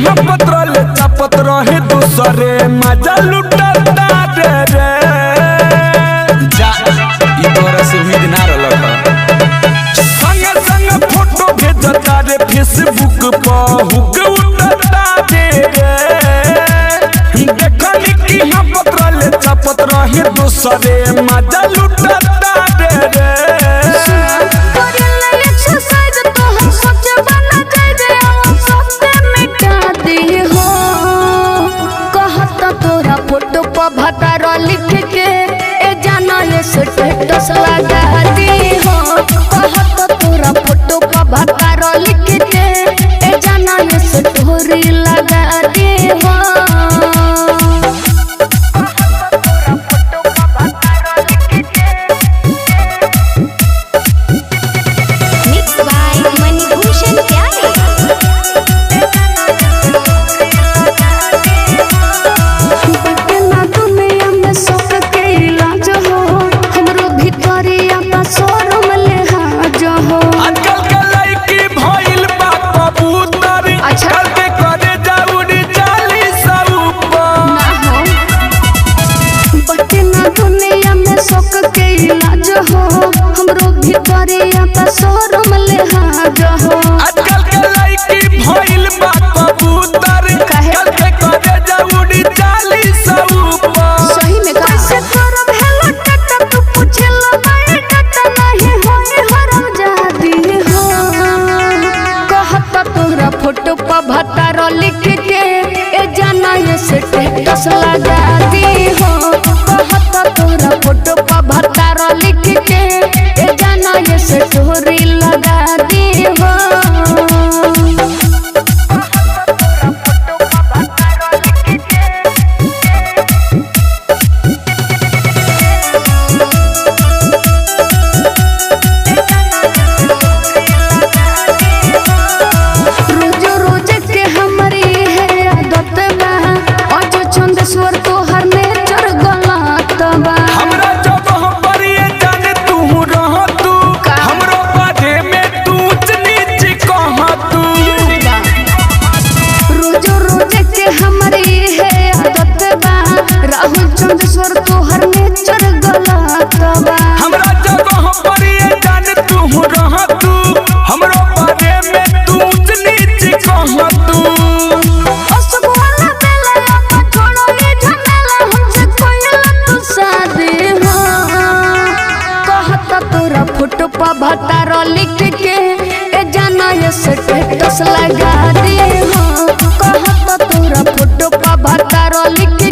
हम पत्रल चापत रहे दूसरे मजा लुटता रे जा ई तोरा से उम्मीद ना रहल संग संग फोटो भेजता रे फेसबुक पर हुक उठता रे देखनी कि हम पत्रल चापत रहे दूसरे मजा लुटता रे फोटो पर भतार लिख के ए जाना ये स्टेटस लगा दी हो कहत तोरा फोटो पर भतार लिख के ए जाना ये स्टोरी लगा दी हो मिक्स बाय मणिभूषण प्यारे हमरो भितरिया पर शोरूम ले हाजो हो आजकल के लड़की भइल बा कबूतर कल के करे जाउडी चाली सब सही में कैसे करब हेलो टट तू पूछलो मैं टट नहीं होए हरम जादी हो कहत तोरा फोटो पर भतार लिख के ए जाना ये स्टेटस लगा दी हो कहत तोरा फोटो पर भतार लिख के ए जाना ये स्टोरी लगा दी हो तोहर नेचर गलत बा हमरा जगह पर ये जान तू रह तू हमरो बारे में तू ऊंच नीच कह तू असगोला बेला का छोड़ो ये झमेला हमसे कोई तू शादी हो कहत तोरा फोटो पर भतार लिख के ए जाना ये स्टेटस लगा दी हो कहत तोरा फोटो पर भतार लिख